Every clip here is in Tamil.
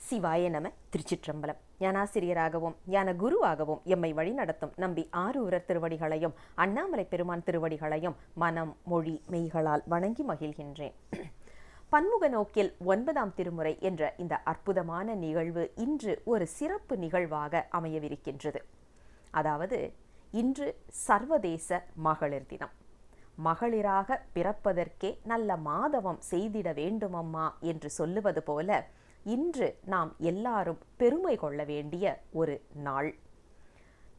சிவாய நம. திருச்சிற்றம்பலம். ஞானாசிரியராகவும் ஞான குருவாகவும் எம்மை வழிநடத்தும் நம்பி ஆரூரர் திருவடிகளையும் அண்ணாமலை பெருமான் திருவடிகளையும் மனம் மொழி மெய்களால் வணங்கி மகிழ்கின்றேன். பன்முக நோக்கில் 9ஆம் திருமுறை என்ற இந்த அற்புதமான நிகழ்வு இன்று ஒரு சிறப்பு நிகழ்வாக அமையவிருக்கின்றது. அதாவது இன்று சர்வதேச மகளிர் தினம். மகளிராக பிறப்பதற்கே நல்ல மாதவம் செய்திட வேண்டுமம்மா என்று சொல்லுவது போல இன்று நாம் எல்லாரும் பெருமை கொள்ள வேண்டிய ஒரு நாள்.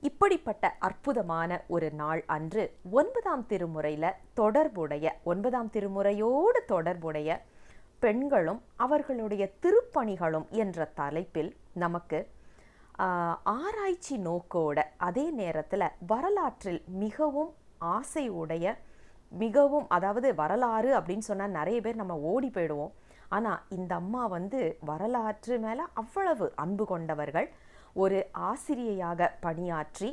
இப்படிப்பட்ட அற்புதமான ஒரு நாள் அன்று 9ஆம் திருமுறையில தொடர்புடைய 9ஆம் திருமுறையோடு தொடர்புடைய பெண்களும் அவர்களுடைய திருப்பணிகளும் என்ற தலைப்பில் நமக்கு ஆராய்ச்சி நோக்கோட அதே நேரத்தில் வரலாற்றில் மிகவும் ஆசை உடைய மிகவும், அதாவது வரலாறு அப்படின்னு சொன்னால் நிறைய பேர் நம்ம ஓடி போயிடுவோம். ஆனால் இந்த அம்மா வரலாற்று மேலே அவ்வளவு அன்பு கொண்டவர்கள். ஒரு ஆசிரியையாக பணியாற்றி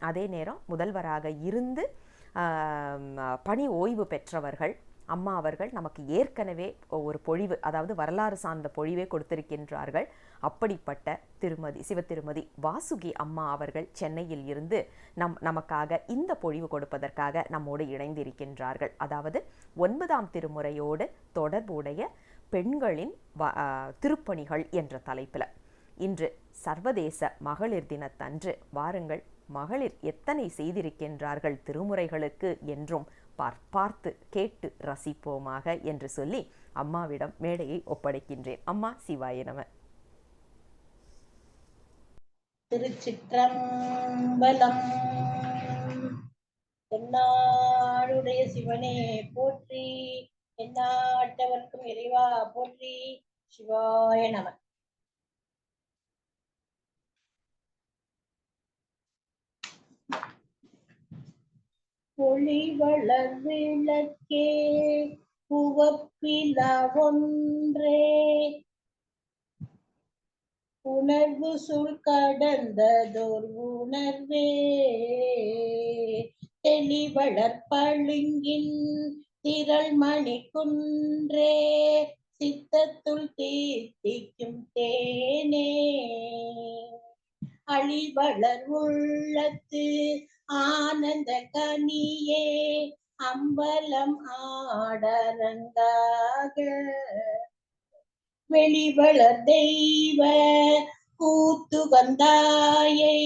அதே நேரம் முதல்வராக இருந்து பணி ஓய்வு பெற்றவர்கள். அம்மா அவர்கள் நமக்கு ஏற்கனவே ஒரு பொழிவு, அதாவது வரலாறு சார்ந்த பொழிவே கொடுத்திருக்கின்றார்கள். அப்படிப்பட்ட சிவத்திருமதி வாசுகி அம்மா அவர்கள் சென்னையில் இருந்து நமக்காக இந்த பொழிவு கொடுப்பதற்காக நம்மோடு இணைந்திருக்கின்றார்கள். அதாவது 9ஆம் திருமுறையோடு தொடர்புடைய பெண்களின் திருப்பணிகள் என்ற தலைப்பில் இன்று சர்வதேச மகளிர் தினத்தன்று வாருங்கள், மகளிர் எத்தனை செய்திருக்கின்றார்கள் திருமுறைகளுக்கு என்றும் பார்த்து கேட்டு ரசிப்போமாக என்று சொல்லி அம்மாவிடம் மேடையை ஒப்படைக்கின்றேன். அம்மா சிவாய நம. திருச்சிற்றம்பலம். என்னாடுடைய சிவனே போற்றி, எந்நாட்டவர்க்கும் இறைவா போற்றி. சிவாய நம. ஒளிவளர் விளக்கே உவப்பில ஒன்றே, உணர்வு சுள் கடந்ததோர் உணர்வே, தெளிவளர் பளிங்கின் திரள் மணி குன்றே, சித்தத்துள் தீர்த்திக்கும் தேனே, அழிவளர் உள்ளத்து ஆனந்த கனியே, அம்பலம் ஆடரங்காக, வெளிவளர் தெய்வ கூத்து வந்தாயை,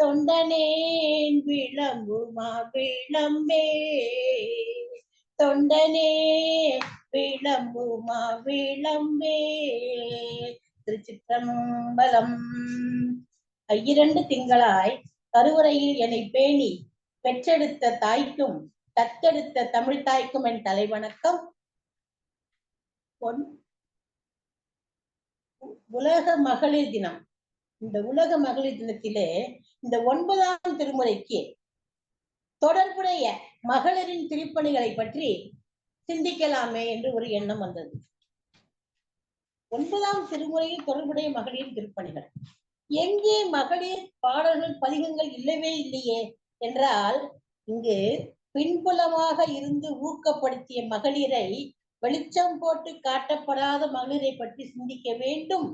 தொண்டனேன் விளம்புமா விளம்பே, தொண்டனே விளம்புமா விளம்பே. திருச்சிற்றம்பலம். 2 திங்களாய் கருவறையில் என்னை பேணி பெற்றெடுத்த தாய்க்கும் தத்தெடுத்த தமிழ் தாய்க்கும் என் தலைவணக்கம். உலக மகளிர் தினம். இந்த உலக மகளிர் தினத்திலே இந்த 9ஆம் திருமுறைக்கு தொடர்புடைய மகளிரின் திருப்பணிகளை பற்றி சிந்திக்கலாமே என்று ஒரு எண்ணம் வந்தது. 9ஆம் திருமுறையில் தொடர்புடைய மகளிரின் திருப்பணிகள் எங்கே மகளிர் பாடல்கள் பதிகங்கள் இல்லவே இல்லையே என்றால், இங்கு பின்புலமாக இருந்து ஊக்கப்படுத்திய மகளிரை வெளிச்சம் போட்டு காட்டப்படாத மகளிரை பற்றி சிந்திக்க வேண்டும்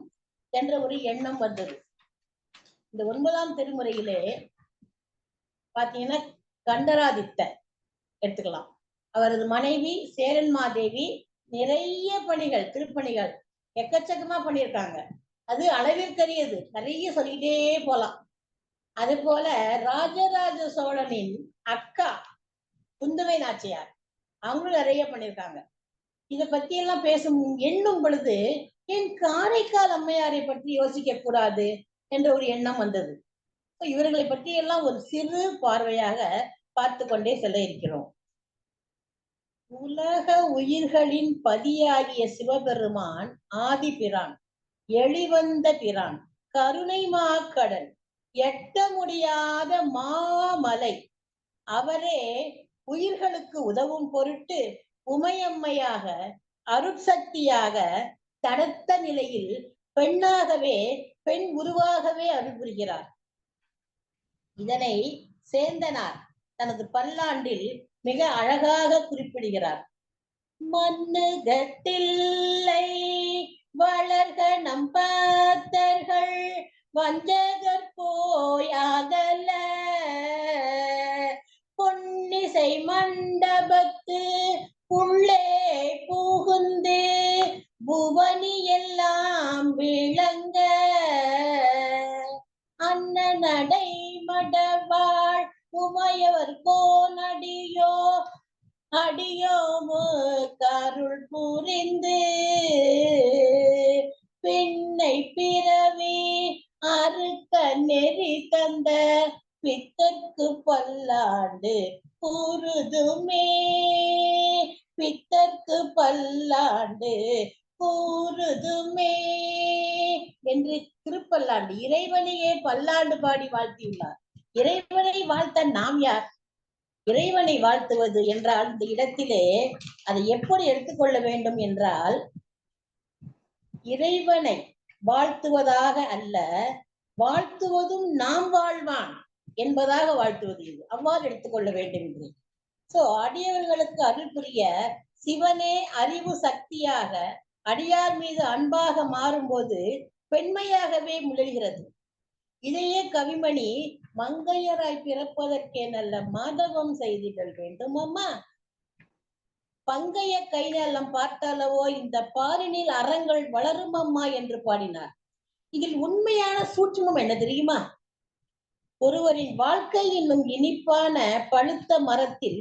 என்ற ஒரு எண்ணம் வந்தது. இந்த 9ஆம் திருமுறையிலே பாத்தீங்கன்னா கண்டராதித்தர் எடுத்துக்கலாம். அவரது மனைவி சேரன்மாதேவி நிறைய பணிகள் திருப்பணிகள் எக்கச்சக்கமா பண்ணியிருக்காங்க. அது அளவிற்கரியது, நிறைய சொல்லிட்டே போலாம். அது போல ராஜராஜ சோழனின் அக்கா குந்தவை நாச்சியார் அவங்களும் நிறைய பண்ணியிருக்காங்க. இதை பத்தி எல்லாம் எண்ணும் பொழுது என் காரைக்கால் அம்மையாரை பற்றி யோசிக்க கூடாது என்ற ஒரு எண்ணம் வந்தது. இவர்களை பற்றி எல்லாம் ஒரு சிறு பார்வையாக பார்த்து கொண்டே செல்ல இருக்கிறோம். உலக உயிர்களின் பதியாகிய சிவபெருமான் ஆதிபிரான், எளிவந்த பிரான், கருணை மாக்கடல், எட்ட முடியாத மாமலை, அவரே உயிர்களுக்கு உதவும் பொருட்டு உமையம்மையாக அருட்சக்தியாக தடத்த நிலையில் பெண்ணாகவே பெண் உருவாகவே அருள் புரிகிறார். இதனை சேந்தனார் தனது பல்லாண்டில் மிக அழகாக குறிப்பிடுகிறார். மண்ணுகத்தில்லை வளர்க நம் பக்தர்கள் வஞ்சகர் போயாகல பொன்னிசை மண்டபத்து உள்ளே புகுந்து புவனி எல்லாம் விளங்க அண்ணனடை மடவாள் உமையவர் கோனடியோ அடியோமு கருள் புரிந்து பின்னை பிறவி அறுக்க நெறி தந்த பித்தற்கு பல்லாண்டு கூறுதுமே பித்தற்கு பல்லாண்டு கூறுதுமே என்று திருப்பல்லாண்டு இறைவனையே பல்லாண்டு பாடி வாழ்த்தியுள்ளார். இறைவனை வாழ்த்த நாம் யார்? இறைவனை வாழ்த்துவது என்றால் இந்த இடத்திலே அதை எப்படி எடுத்துக்கொள்ள வேண்டும் என்றால், இறைவனை வாழ்த்துவதாக அல்ல, வாழ்த்துவதும் நாம் வாழ்வான் என்பதாக வாழ்த்துவது இது. அவ்வாறு எடுத்துக்கொள்ள வேண்டும் என்று. சோ அடியவர்களுக்கு அருள் புரிய சிவனே அறிவு சக்தியாக அடியார் மீது அன்பாக மாறும்போது பெண்மையாகவே முயல்கிறது. இதையே கவிமணி மங்கையராய் பிறப்பதற்கே நல்ல மாதவம் செய்திடல் வேண்டும் அம்மா பங்கைய கை நலம் பார்த்தாலவோ இந்த பாரினில் அறங்கள் வளரும் அம்மா என்று பாடினார். இதில் உண்மையான சூட்சுமம் என்ன தெரியுமா? ஒருவரின் வாழ்க்கை என்னும் இனிப்பான பழுத்த மரத்தில்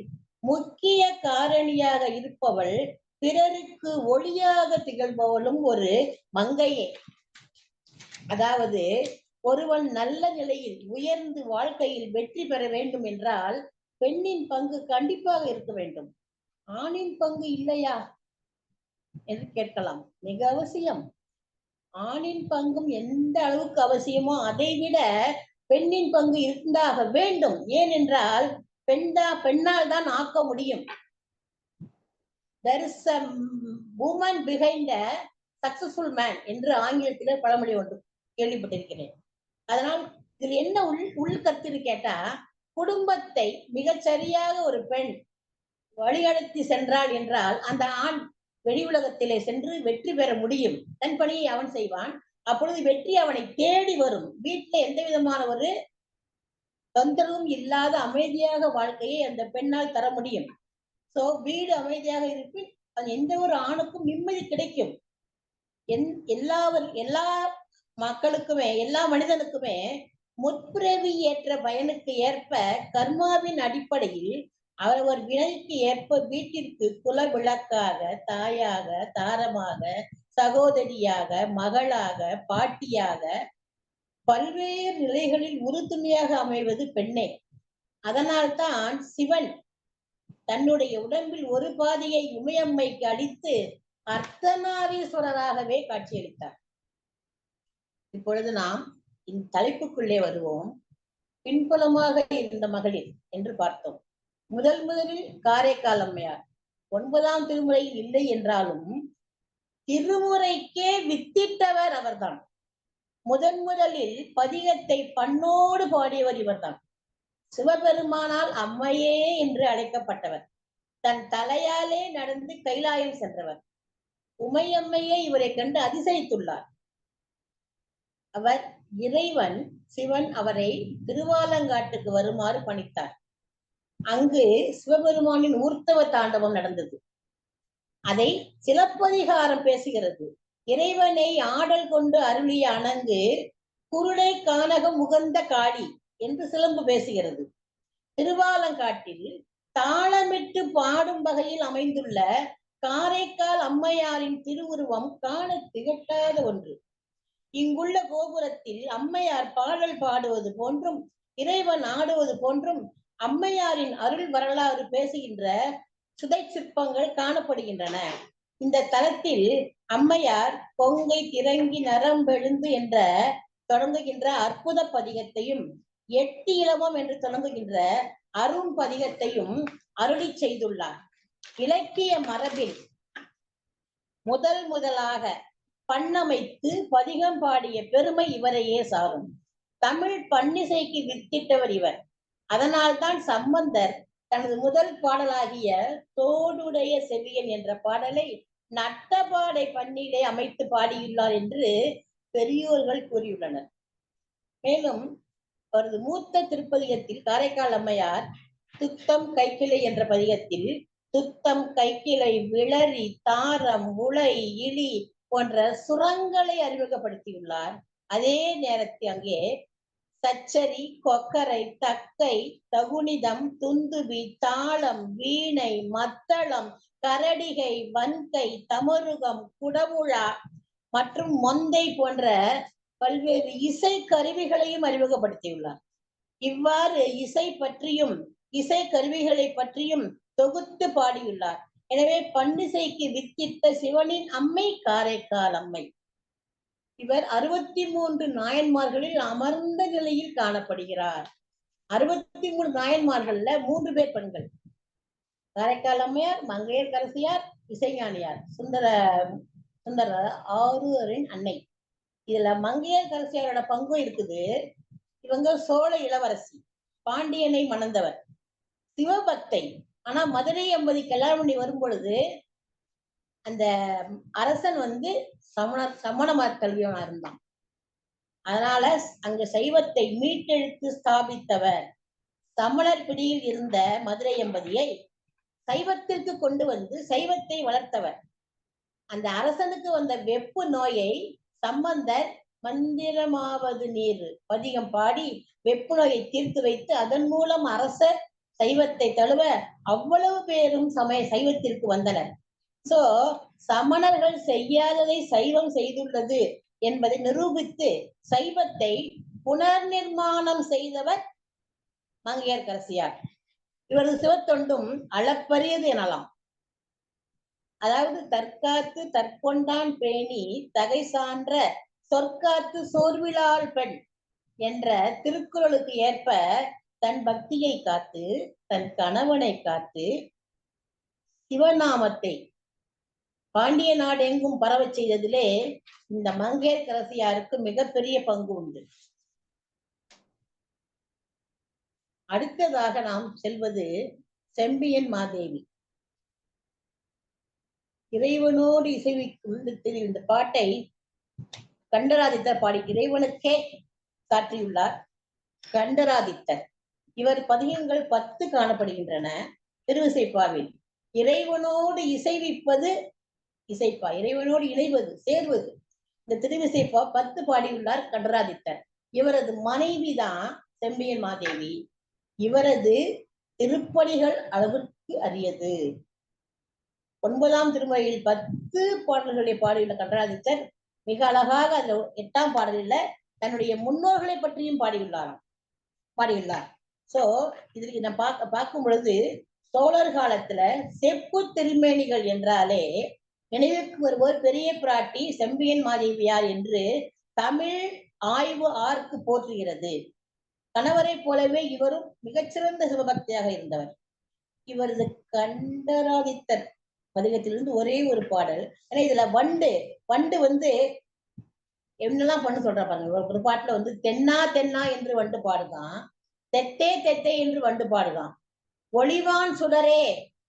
முக்கிய காரணியாக இருப்பவள் பிறருக்கு ஒளியாக திகழ்பவளும் ஒரு மங்கையே. அதாவது ஒருவன் நல்ல நிலையில் உயர்ந்து வாழ்க்கையில் வெற்றி பெற வேண்டும் என்றால் பெண்ணின் பங்கு கண்டிப்பாக இருக்க வேண்டும். ஆணின் பங்கு இல்லையா என்று கேட்கலாம். மிக அவசியம். ஆணின் பங்கும் எந்த அளவுக்கு அவசியமோ அதை விட பெண்ணின் பங்கு இருந்தாக வேண்டும். ஏனென்றால் பெண்ணால் தான் ஆக்க முடியும். There is a woman behind a successful man என்று ஆங்கிலத்திலே பழமொழி ஒன்று கேள்விப்பட்டிருக்கிறேன். அதனால் இதுல என்ன உள்கருத்து கேட்டா, குடும்பத்தை மிகச் சரியாக ஒரு பெண் வழிநடத்தி சென்றாள் என்றால் அந்த ஆண் வெளி உலகத்திலே சென்று வெற்றி பெற முடியும். தன் பணியை அவன் செய்வான். அப்பொழுது வெற்றி அவனை தேடி வரும். வீட்டில் எந்த விதமான ஒரு தொந்தரவும் இல்லாத அமைதியாக வாழ்க்கையை அந்த பெண்ணால் தர முடியும். சோ வீடு அமைதியாக இருப்பின் அது எந்த ஒரு ஆணுக்கும் நிம்மதி கிடைக்கும். எல்லா மக்களுக்குமே எல்லா மனிதனுக்குமே முற்பிறவி ஏற்ற பயனுக்கு ஏற்ப கர்மாவின் அடிப்படையில் அவரவர் வினைக்கு ஏற்ப வீட்டிற்கு குல விளக்காக, தாயாக, தாரமாக, சகோதரியாக, மகளாக, பாட்டியாக பல்வேறு நிலைகளில் உறுதுணையாக அமைவது பெண்ணே. அதனால்தான் சிவன் தன்னுடைய உடம்பில் ஒரு பாதியை உமையம்மைக்கு அளித்து அர்த்தநாரீஸ்வரராகவே காட்சியளித்தார். இப்பொழுது நாம் இந்த தலைப்புக்குள்ளே வருவோம். பின்புலமாக இருந்த மகளிர் என்று பார்த்தோம். முதலில் காரைக்கால் அம்மையார் 9ஆம் திருமுறையில் இல்லை என்றாலும் திருமுறைக்கே வித்திட்டவர் அவர்தான். முதலில் பதிகத்தை பண்ணோடு பாடியவர் இவர்தான். சிவபெருமானால் அம்மையே என்று அழைக்கப்பட்டவர். தன் தலையாலே நடந்து கைலாயம் சென்றவர். உமையம்மையே இவரை கண்டு அதிசயித்துள்ளார். அவர் இறைவன் சிவன் அவரை திருவாலங்காட்டுக்கு வருமாறு பணித்தார். அங்கு சிவபெருமானின் ஊர்த்தவ தாண்டவம் நடந்தது. அதை சிலப்பதிகாரம் பேசுகிறது. இறைவனை ஆடல் கொண்டு அருளிய அணங்கு குருடை கானகம் உகந்த காளி என்று சிலம்பு பேசுகிறது. திருவாலங்காட்டில் தாளமிட்டு பாடும் வகையில் அமைந்துள்ள காரைக்கால் அம்மையாரின் திருவுருவம் காண திகட்டாத ஒன்று. இங்குள்ள கோபுரத்தில் அம்மையார் பாடல் பாடுவது போன்றும் இறைவன் ஆடுவது போன்றும் அம்மையாரின் அருள் வரலாறு பேசுகின்ற சுதை சிற்பங்கள் காணப்படுகின்றன. இந்த தலத்தில் அம்மையார் பொங்கை திறங்கி நரம்பெழுந்து என்ற தொடங்குகின்ற அற்புத பதிகத்தையும், எட்டு இலவம் என்று தொடங்குகின்ற அரும் பதிகத்தையும் அருளி செய்துள்ளார். இலக்கிய மரபில் முதலாக பண்ணமைத்து பதிகம் பாடிய பெருமை இவரையே சாரும். தமிழ் பன்னிசைக்கு வித்திட்டவர் இவர். அதனால்தான் சம்பந்தர் தனது முதல் பாடலாகிய தோடுடைய செவியன் என்ற பாடலை நட்டபாடை பண்ணிலே அமைத்து பாடியுள்ளார் என்று பெரியோர்கள் கூறியுள்ளனர். மேலும் அவரது மூத்த திருப்பதிகத்தில் காரைக்கால் அம்மையார் துத்தம் கைக்கிளை என்ற பதிகத்தில் துத்தம் கைக்கிளை விளரி தாரம் உலை இலி போன்ற சுரங்களை அறிமுகப்படுத்தியுள்ளார். அதே நேரத்தில் அங்கே சச்சரி கொக்கரை தக்கை தகுனிதம் துந்துபி தாளம் வீணை மத்தளம் கரடிகை வன்கை தமருகம் குடமுழா மற்றும் மொந்தை போன்ற பல்வேறு இசை கருவிகளையும் அறிமுகப்படுத்தியுள்ளார். இவ்வாறு இசை பற்றியும் இசை கருவிகளை பற்றியும் தொகுத்து பாடியுள்ளார். எனவே பன்னிசைக்கு வித்திட்ட சிவனின் அம்மை காரைக்கால் அம்மை. இவர் 63 நாயன்மார்களில் அமர்ந்த நிலையில் காணப்படுகிறார். 63 நாயன்மார்கள்ல 3 பேர் பெண்கள். காரைக்கால் அம்மையார், மங்கையர்க்கரசியார், இசைஞானியார், சுந்தர ஆரூரின் அன்னை. இதுல மங்கையர்க்கரசியாரோட பங்கும் இருக்குது. இவங்க சோழ இளவரசி, பாண்டியனை மணந்தவர், சிவபக்தை. ஆனா மதுரை அம்பதி கல்யாணம் பண்ணி வரும் பொழுது அந்த அரசன் சமண கல்வியனா இருந்தான். அதனால அங்க சைவத்தை மீட்டெடுத்து ஸ்தாபித்தவர். சமணர் பிடியில் இருந்த மதுரை எம்பதியை சைவத்திற்கு கொண்டு வந்து சைவத்தை வளர்த்தவர். அந்த அரசனுக்கு வந்த வெப்பு நோயை சம்பந்தர் மந்திரமாவது நீர் பதிகம் பாடி வெப்பு நோயை தீர்த்து வைத்து அதன் மூலம் அரசர் சைவத்தை தழுவ அவ்வளவு பேரும் சைவத்திற்கு வந்தனர். சோ சமணர்கள் செய்யாததை சைவம் செய்துள்ளது என்பதை நிரூபித்து சைவத்தை புனர் நிர்மாணம் செய்தவர் மங்கையர்க்கரசியார். இவரது சிவத்தொண்டும் அளப்பரியது எனலாம். அதாவது தற்காத்து தற்கொண்டான் பேணி தகை சான்ற சொற்காத்து சோர்விலாள் பெண் என்ற திருக்குறளுக்கு ஏற்ப தன் பக்தியை காத்து தன் கணவனை காத்து சிவநாமத்தை பாண்டிய நாடு எங்கும் பரவ செய்ததிலே இந்த மங்கையர்க்கரசியாருக்கு மிகப்பெரிய பங்கு உண்டு. அடுத்ததாக நாம் செல்வது செம்பியன் மாதேவி. இறைவனோடு இசைவிக்கும் இந்த பாட்டை கண்டராதித்தர் பாடி இறைவனுக்கே காட்டியுள்ளார். கண்டராதித்தர் இவர் பதிகங்கள் 10 காணப்படுகின்றன. திருவிசைப்பாவில் இறைவனோடு இசைவிப்பது இசைப்பா, இறைவனோடு இணைவது சேர்வது. இந்த திருவிசைப்பா 10 பாடியுள்ளார் கண்டராதித்தர். இவரது மனைவிதான் செம்பியன் மாதேவி. இவரது திருப்பணிகள் அளவிற்கு அரியது. 9ஆம் திருமுறையில் 10 பாடல்களை பாடியுள்ள கண்டராதித்தர் மிக அழகாக அந்த 8ஆம் பாடலில் தன்னுடைய முன்னோர்களை பற்றியும் பாடியுள்ளார். சோ இதுக்கு நான் பார்க்கும் பொழுது சோழர் காலத்துல செப்பு திருமேனிகள் என்றாலே நினைவுக்கு வருவோர் பெரிய பிராட்டி செம்பியன் மாதேவியார் என்று தமிழ் ஆய்வு ஆர்க்கு போற்றுகிறது. கணவரை போலவே இவரும் மிகச்சிறந்த சிவபக்தியாக இருந்தவர். இவரது கண்டராதித்தர் பதிகத்திலிருந்து ஒரே ஒரு பாடல். ஏன்னா இதுல வண்டு என்னெல்லாம் பண்ண சொல்ற பாருங்க. ஒரு பாட்டுல தென்னா தென்னா என்று வண்டு பாடுதான், தெத்தே தெத்தே என்று வண்டு பாடுதான், ஒளிவான் சுடரே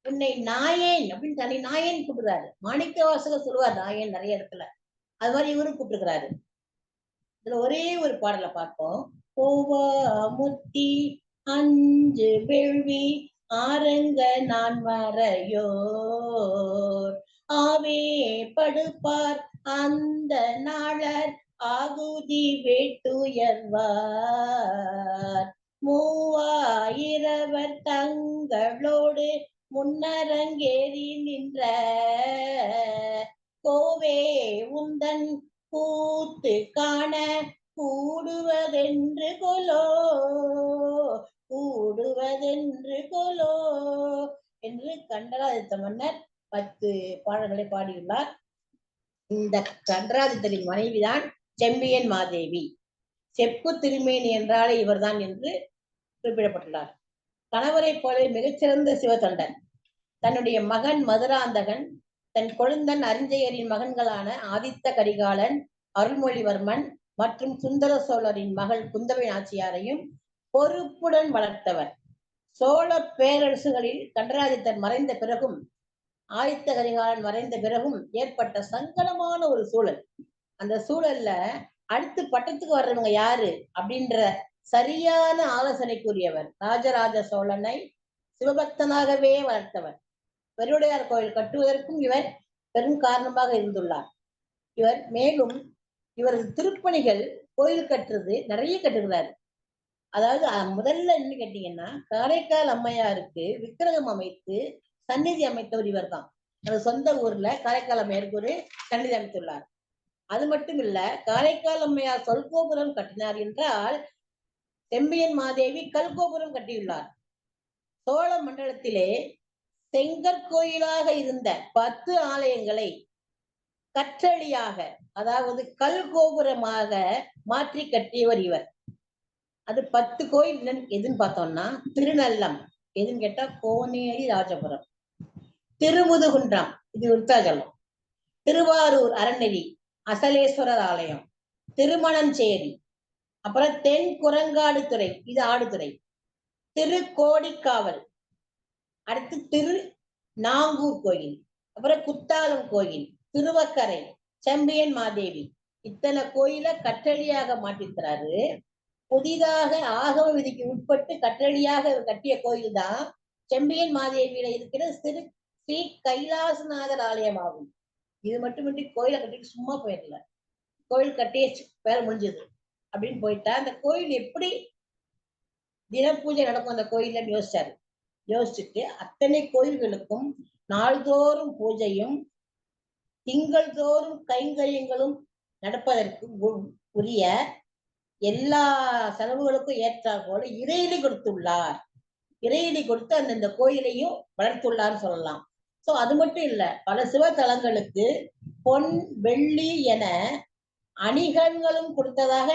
உன்னை நாயேன் அப்படின்னு தனி நாயேன் கூப்பிடுறாரு. மாணிக்க வாசகர் சொல்லுவார் நாயேன் நிறைய இடத்துல. அது மாதிரி இவரும் கூப்பிட்டுருக்கிறாரு. இதுல ஒரே ஒரு பாடலை பார்ப்போம். கோவா முத்தி அஞ்சு வேள்வி ஆரங்க நான் மறையோர் ஆவே படுப்பார் அந்த நாளர் ஆகுதி வேட்டுயர்வார் மூவாயிரவர் தங்களோடு முன்னரங்கேறி நின்ற கோவே உந்தன் கூத்து காண கூடுவதென்று கொலோ என்று கண்டராதித்த மன்னர் 10 பாடல்களை பாடியுள்ளார். இந்த கண்டராதித்தரின் மனைவிதான் செம்பியன் மாதேவி. செப்பு திருமேனி என்றாலே இவர்தான் என்று குறிப்பிடப்பட்டுள்ளார். கணவரை போல மிகச்சிறந்த சிவத்தொண்டன். தன்னுடைய மகன் மதுராந்தகன், தன் கொழுந்தன் அரிஞ்சயரின் மகன்களான ஆதித்த கரிகாலன், அருள்மொழிவர்மன் மற்றும் சுந்தர சோழரின் மகள் குந்தவை நாச்சியாரையும் பொறுப்புடன் வளர்த்தவர். சோழ பேரரசுகளில் கண்டராதித்தர் மறைந்த பிறகும் ஆதித்த கரிகாலன் மறைந்த பிறகும் ஏற்பட்ட சங்கடமான ஒரு சூழல். அந்த சூழல்ல அடுத்து பட்டத்துக்கு வர்றவங்க யாரு அப்படின்ற சரியான ஆலோசனைக்குரியவர் ராஜராஜ சோழனை சிவபக்தனாகவே வளர்த்தவர். பெருவுடையார் கோயில் கட்டுவதற்கும் இவர் பெரும் காரணமாக இருந்துள்ளார். இவர் மேலும் இவரது திருப்பணிகள் கோயில் கட்டுறது நிறைய கட்டுகிறாரு. அதாவது முதல்ல என்ன கேட்டீங்கன்னா, காரைக்கால் அம்மையாருக்கு விக்கிரகம் அமைத்து சந்நிதி அமைத்தவர் இவர் தான். எனது சொந்த ஊர்ல காரைக்கால் அம்மையாருக்கு ஒரு சந்நிதி அமைத்துள்ளார். அது மட்டும் இல்ல, காரைக்கால் அம்மையார் சொல்கோபுரம் கட்டினார் என்றால் செம்பியன் மாதேவி கல்கோபுரம் கட்டியுள்ளார். சோழ மண்டலத்திலே செங்கற்கோயிலாக இருந்த 10 ஆலயங்களை கற்றளியாக, அதாவது கல் கோபுரமாக மாற்றி கட்டியவர் இவர். அது 10 கோயில் எதுன்னு பார்த்தோம்னா, திருநல்லம் எதுன்னு கேட்டா கோனேரி ராஜபுரம், திருமுதுகுன்றம் இது விருத்தாச்சலம், திருவாரூர் அறநெறி அசலேஸ்வரர் ஆலயம், திருமணஞ்சேரி, அப்புறம் தென் குரங்காடு துறை இது ஆடுதுறை, திருக்கோடிக்காவல், அடுத்து திரு நாங்கூர் கோயில், அப்புறம் குத்தாலம் கோயில், திருவக்கரை, செம்பியன் மாதேவி, இத்தனை கோயில கற்றளியாக மாற்றிருக்கிறாரு. புதிதாக ஆகம விதிக்கு உட்பட்டு கற்றளியாக கட்டிய கோயில் தான் செம்பியன் மாதேவியில இருக்கிற ஸ்ரீ கைலாசநாதர் ஆலயம் ஆகும். இது மட்டுமின்றி கோயிலை கட்டிட்டு சும்மா போயிடல, கோயில் கட்டிய வேலை முடிஞ்சது அப்படின்னு போயிட்டா அந்த கோயில் எப்படி தினப்பூஜை நடக்கும் அந்த கோயில்ல யோசிச்சாரு. யோசிச்சுட்டு அத்தனை கோயில்களுக்கும் நாள்தோறும் பூஜையும் திங்கள் தோறும் கைங்கரியங்களும் நடப்பதற்கு உரிய எல்லா செலவுகளுக்கும் ஏற்றால் போல இறையிலி கொடுத்துள்ளார். இறையிலி கொடுத்து அந்தந்த கோயிலையும் வளர்த்துள்ளார்னு சொல்லலாம். சோ அது மட்டும் இல்ல, பல சிவத்தலங்களுக்கு பொன் வெள்ளி என அணிகலன்களும் கொடுத்ததாக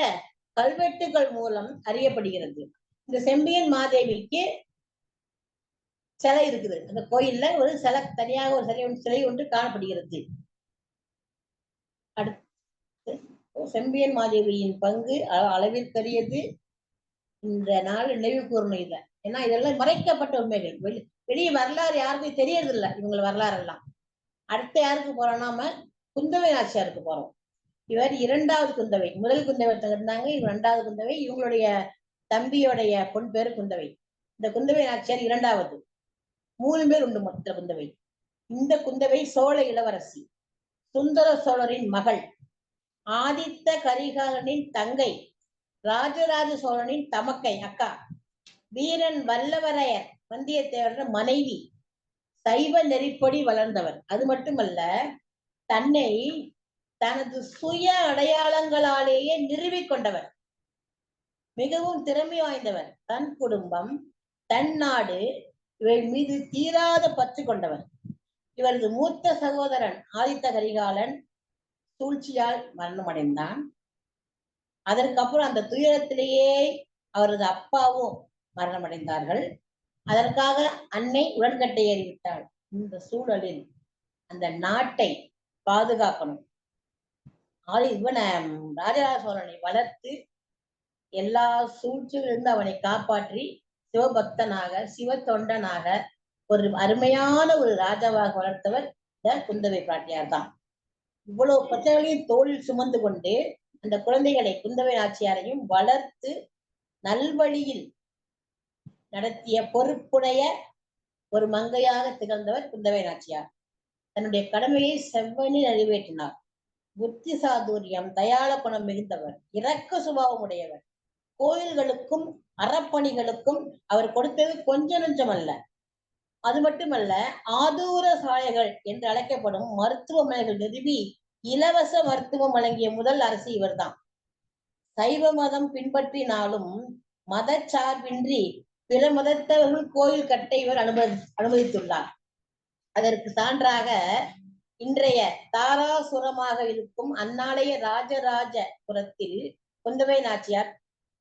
கல்வெட்டுகள் மூலம் அறியப்படுகிறது. இந்த செம்பியன் மாதேவிக்கு சிலை இருக்குது. அந்த கோயில்ல ஒரு சிலை, தனியாக ஒரு சிலை ஒன்று காணப்படுகிறது. அடுத்து செம்பியன் மாதேவியின் பங்கு அளவிற்கரியது. இந்த நாள் நினைவு கூறணும் இதை. ஏன்னா இதெல்லாம் மறைக்கப்பட்ட உண்மைகள், வெளியே வரலாறு யாருக்கும் தெரியறது இல்லை இவங்க வரலாறு எல்லாம். அடுத்த யாருக்கு போறோம், நாம குந்தவை நாச்சியாருக்கு போறோம். இவர் 2வது குந்தவை. முதல் குந்தவை இருந்தாங்க, இவர் 2வது குந்தவை. இவங்களுடைய தம்பியோடைய பொன் பேரு குந்தவை. இந்த குந்தவை நாச்சியார் 2வது. 3 பேர் உண்டு மொத்த குந்தவை. இந்த குந்தவை சோழ இளவரசி, சுந்தர சோழரின் மகள், ஆதித்த கரிகாலனின் தங்கை, ராஜராஜ சோழனின் தமக்கை அக்கா, வீரன் வல்லவரையர் வந்தியத்தேவர மனைவி, சைவ நெறிப்படி வளர்ந்தவர். அது மட்டுமல்ல, தன்னை தனது சுய அடையாளங்களாலேயே நிறுவிக்கொண்டவர், மிகவும் திறமை வாய்ந்தவர், தன் குடும்பம் தன் நாடு இவை மீது தீராத பற்று கொண்டவர். இவரது மூத்த சகோதரன் ஆதித்த கரிகாலன் சூழ்ச்சியால் மரணமடைந்தான். அதற்கப்புறம் அந்த துயரத்திலேயே அவரது அப்பாவும் மரணமடைந்தார்கள். அதற்காக அன்னை உடன்கட்டை ஏறிவிட்டாள். இந்த சூழலில் அந்த நாட்டை பாதுகாக்கணும், இவனை ராஜராஜ சோழனை வளர்த்து எல்லா சூழ்ச்சியிலிருந்து அவனை காப்பாற்றி சிவபக்தனாக சிவ தொண்டனாக ஒரு அருமையான ஒரு ராஜாவாக வளர்த்தவர் இந்த குந்தவை பிராட்டியார் தான். இவ்வளவு பிரச்சனைகளையும் தோளில் சுமந்து கொண்டு அந்த குழந்தைகளை குந்தவை நாச்சியாரையும் வளர்த்து நல்வழியில் நடத்திய பொறுப்புடைய ஒரு மங்கையாக திகழ்ந்தவர் குந்தவை நாச்சியார். தன்னுடைய கடமையை செவ்வனி நிறைவேற்றினார். புத்தி சாதுரியம், தயாள குணம் மிகுந்தவர், இரக்க சுபாவம் உடையவர். கோயில்களுக்கும் அறப்பணிகளுக்கும் அவர் கொடுத்தது கொஞ்ச நஞ்சம் அல்ல. அது மட்டுமல்ல, ஆதூர சாலைகள் என்று அழைக்கப்படும் மருத்துவமனைகள் நிறுவி இலவச மருத்துவம் வழங்கிய முதல் அரசு இவர்தான். சைவ மதம் பின்பற்றினாலும் மதச்சார்பின்றி பிற மதத்தவர்கள் கோயில் கட்ட இவர் அனுமதித்துள்ளார். அதற்கு சான்றாக இன்றைய தாராசுரமாக இருக்கும் அந்நாளைய ராஜராஜபுரத்தில் குந்தவை நாச்சியார்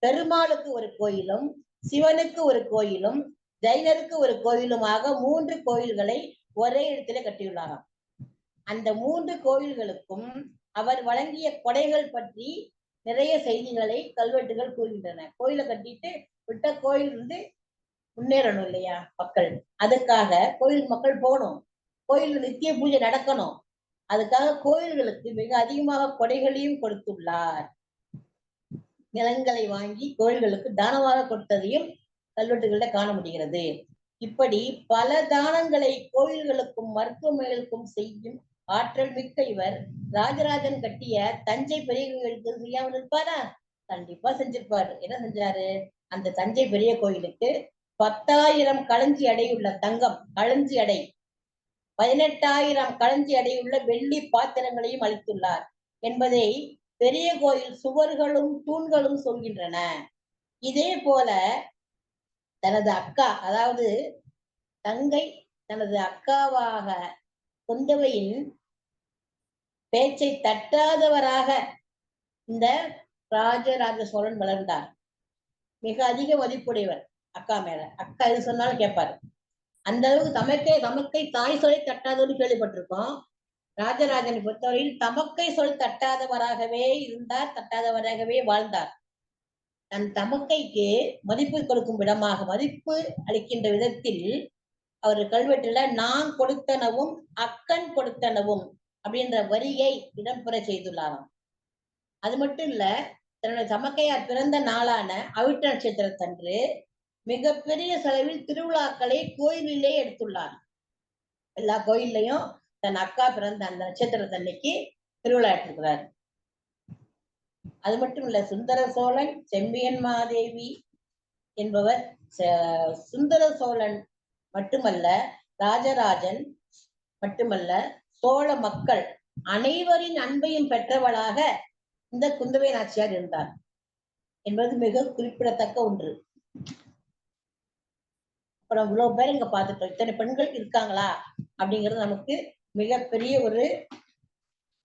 பெருமாளுக்கு ஒரு கோயிலும், சிவனுக்கு ஒரு கோயிலும், ஜைனருக்கு ஒரு கோயிலுமாக 3 கோயில்களை ஒரே இடத்திலே கட்டியுள்ளாராம். அந்த 3 கோயில்களுக்கும் அவர் வழங்கிய கொடைகள் பற்றி நிறைய செய்திகளை கல்வெட்டுகள் கூறுகின்றன. கோயிலை கட்டிட்டு விட்ட கோயில் முன்னேறணும் இல்லையா மக்கள், அதுக்காக கோயில் மக்கள் போகணும். கோயில் நித்திய பூஜை நடக்கணும். அதுக்காக கோயில்களுக்கு மிக அதிகமாக கொடைகளையும் கொடுத்துள்ளார். நிலங்களை வாங்கி கோயில்களுக்கு தானமாக கொடுத்ததையும் கல்வெட்டுகளில் காண முடிகிறது. இப்படி பல தானங்களை கோயில்களுக்கும் மருத்துவமனைகளுக்கும் செய்யும் ஆற்றல் மிக்க இவர் ராஜராஜன் கட்டிய தஞ்சை பெரிய கோயிலுக்கு செய்யாமல் இருப்பாரா? கண்டிப்பா செஞ்சிருப்பாரு. என்ன செஞ்சாரு? அந்த தஞ்சை பெரிய கோயிலுக்கு 10,000 களஞ்சி அடையுள்ள தங்கம் களஞ்சி அடை, 18,000 களஞ்சி அடையுள்ள வெள்ளி பாத்திரங்களையும் அளித்துள்ளார் என்பதை பெரிய கோயில் சுவர்களும் தூண்களும் சொல்கின்றன. இதே போல தனது அக்கா, அதாவது தங்கை தனது அக்காவாக குந்தவையின் பேச்சை தட்டாதவராக இந்த ராஜராஜ சோழன் வளர்ந்தார். மிக அதிக மதிப்புடையவர் அக்கா மேல. அக்கா எது சொன்னாலும் கேட்பாரு. அந்த அளவுக்கு தமக்கை தாய் சொல்லி தட்டாதவன்னு கேள்விப்பட்டிருக்கோம். ராஜராஜனை பொறுத்தவரையில் தமக்கை சொல் தட்டாதவராகவே இருந்தார், தட்டாதவராகவே வாழ்ந்தார். தன் தமக்கைக்கு மதிப்பு கொடுக்கும் விதமாக, மதிப்பு அளிக்கின்ற விதத்தில் அவர் கல்வெட்டுல நான் கொடுத்தனவும் அக்கன் கொடுத்தனவும் அப்படின்ற வரியை இடம்பெற செய்துள்ளாராம். அது மட்டும் இல்ல, தன்னுடைய தமக்கையார் பிறந்த நாளான அவிட்ட நட்சத்திரத்தன்று மிகப்பெரிய செலவில் திருவிழாக்களை கோயிலிலே எடுத்துள்ளார். எல்லா கோயில்லையும் தன் அக்கா பிறந்த அந்த நட்சத்திரத்தன்னைக்கு திருவிழா எடுத்துக்கிறார். அது மட்டும் இல்ல, சுந்தர சோழன், செம்பியன் மாதேவி என்பவர், சுந்தர சோழன் மட்டுமல்ல, ராஜராஜன் மட்டுமல்ல, சோழ மக்கள் அனைவரின் அன்பையும் பெற்றவளாக இந்த குந்தவை நாச்சியார் இருந்தார் என்பது மிக குறிப்பிடத்தக்க ஒன்று. அப்புறம் இவ்வளவு பேர் இங்க பார்த்துட்டோம். இத்தனை பெண்கள் இருக்காங்களா அப்படிங்கிறது நமக்கு மிகப்பெரிய ஒரு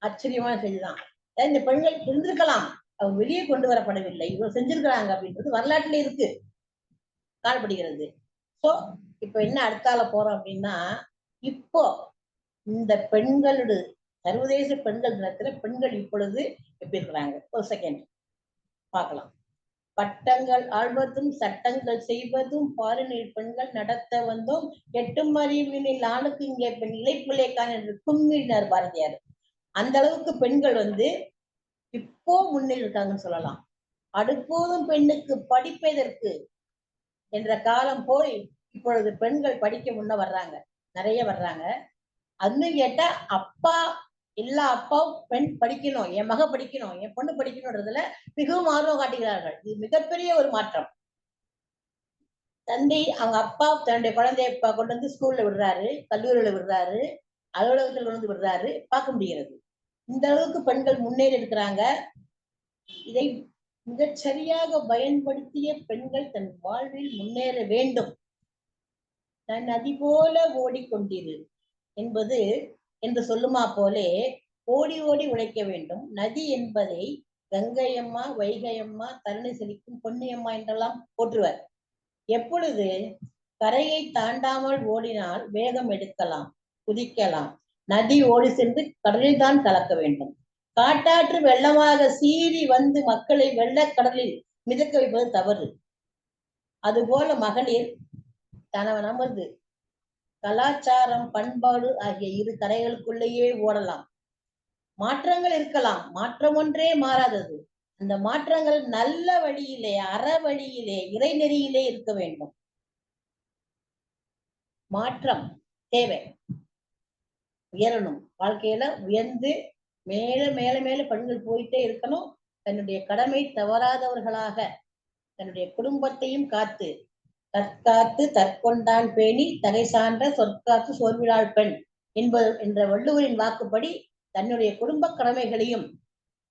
ஆச்சரியமான செய்திதான். இந்த பெண்கள் இருந்திருக்கலாம், அவங்க வெளியே கொண்டு வரப்படவில்லை, இவ்வளவு செஞ்சிருக்கிறாங்க அப்படின்றது வரலாற்றுல இருக்கு, காணப்படுகிறது. சோ இப்ப என்ன அடுத்தால போறோம் அப்படின்னா, இப்போ இந்த பெண்களோட சர்வதேச பெண்கள் தினத்துல பெண்கள் இப்பொழுது எப்படி இருக்கிறாங்க ஒரு செகண்ட் பார்க்கலாம். பட்டங்கள் ஆழ்வதும் சட்டங்கள் செய்வதும் பாரினில் பெண்கள் நடத்த வந்தோம், எட்டும் அறிவினில் ஆணுக்கு இங்கே பெண் இலைப்பிள்ளைக்கான் என்று கும்மினார் பாரதியார். அந்த அளவுக்கு பெண்கள் இப்போ முன்னில் இருக்காங்கன்னு சொல்லலாம். அடுப்போதும் பெண்ணுக்கு படிப்பதற்கு என்ற காலம் போய் இப்பொழுது பெண்கள் படிக்க முன்ன வர்றாங்க, நிறைய வர்றாங்க. அதுன்னு கேட்டா அப்பா, எல்லா அப்பாவும் பெண் படிக்கணும், என் மக படிக்கணும், என் பொண்ணு படிக்கணும்ன்றதுல மிகவும் ஆர்வம் காட்டுகிறார்கள். இது மிகப்பெரிய ஒரு மாற்றம். தந்தை அவங்க அப்பா தன்னுடைய குழந்தைய கொண்டு வந்து ஸ்கூல்ல விடுறாரு, கல்லூரியில விடுறாரு, அலுவலகத்தில் கொண்டு வந்து விடுறாரு, பார்க்க முடிகிறது. இந்த அளவுக்கு பெண்கள் முன்னேறி இருக்கிறாங்க. இதை மிகச்சரியாக பயன்படுத்திய பெண்கள் தன் வாழ்வில் முன்னேற வேண்டும். தன் நதி போல ஓடிக்கொண்டிரு என்பது என்று சொல்லுமா போலே ஓடி ஓடி உழைக்க வேண்டும். நதி என்பதை கங்கையம்மா, வைகையம்மா, தருணை செழிக்கும் பொன்னியம்மா என்றெல்லாம் போற்றுவர். எப்பொழுது கரையை தாண்டாமல் ஓடினால் வேகம் எடுக்கலாம், குதிக்கலாம். நதி ஓடி சென்று கடலில் தான் கலக்க வேண்டும். காட்டாற்று வெள்ளமாக சீறி வந்து மக்களை வெள்ளக்கடலில் மிதக்க வைப்பது தவறு. அதுபோல மகளிர் நமது கலாச்சாரம், பண்பாடு ஆகிய இரு கரைகளுக்குள்ளேயே ஓடலாம். மாற்றங்கள் இருக்கலாம், மாற்றம் ஒன்றே மாறாதது. அந்த மாற்றங்கள் நல்ல வழியிலே, அற வழியிலே, இறைநெறியிலே இருக்க வேண்டும். மாற்றம் தேவை, உயரணும், வாழ்க்கையில உயர்ந்து மேல மேல மேல பெண்கள் போயிட்டே இருக்கணும். தன்னுடைய கடமை தவறாதவர்களாக தன்னுடைய குடும்பத்தையும் காத்து தற்காத்து தற்கொண்டான் பேணி தகை சான்ற சொற்காத்து சோர்விழாள் பெண் என்ற வள்ளுவரின் வாக்குப்படி தன்னுடைய குடும்ப கடமைகளையும்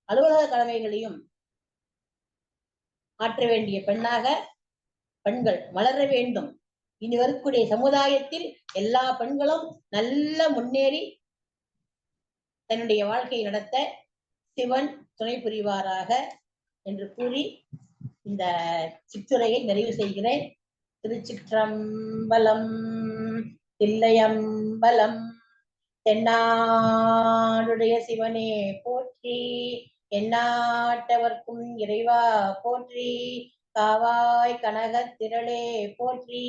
அலுவலக கடமைகளையும் ஆற்ற வேண்டிய பெண்ணாக பெண்கள் வளர வேண்டும். இனி வரக்கூடிய சமுதாயத்தில் எல்லா பெண்களும் நல்ல முன்னேறி தன்னுடைய வாழ்க்கையை நடத்த சிவன் துணை புரிவாராக என்று கூறி இந்த சிற்றுரையை நிறைவு செய்கிறேன். திருச்சிற்றம்பலம். தில்லையம்பலம். தென்னாடுடைய சிவனே போற்றி, எந்நாட்டவர்க்கும் இறைவா போற்றி, காவாய் கனகத் திரளே போற்றி,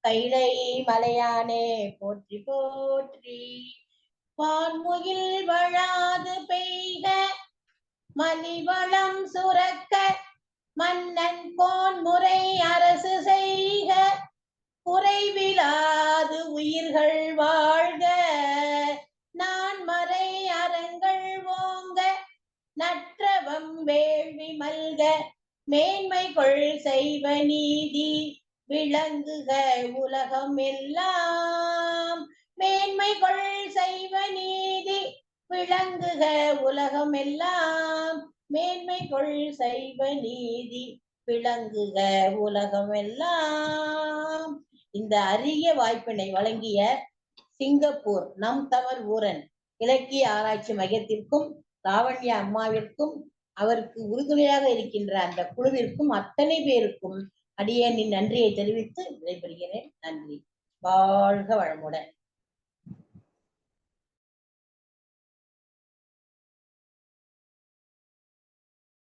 கைலை மலையானே போற்றி போற்றி. வான்முகில் வழாது பெய்க மலிவளம் சுரக்க மன்னன் கோன்முறை அரசு செய்க குறைவிலாது உயிர்கள் வாழ்க நான் மறை அறங்கள் ஓங்க நற்றவம் வேள்வி மல்க மேன்மை கொள் செய்வ நீதி விளங்குக உலகம் எல்லாம் மேன்மை கொள் செய்வ நீதி விளங்குக உலகம் எல்லாம் மேன்மை கொள் செய்வ நீதி விளங்குக உலகம் எல்லாம். இந்த அரிய வாய்ப்பினை வழங்கிய சிங்கப்பூர் நம் தமிழ் ஊரன் இலக்கிய ஆராய்ச்சி மையத்திற்கும் லாவண்யா அம்மாவிற்கும் அவருக்கு உறுதுணையாக இருக்கின்ற அந்த குழுவிற்கும் அத்தனை பேருக்கும் அடியேனின் நன்றியை தெரிவித்து விடைபெறுகிறேன். நன்றி. வாழ்க வளமுடன்.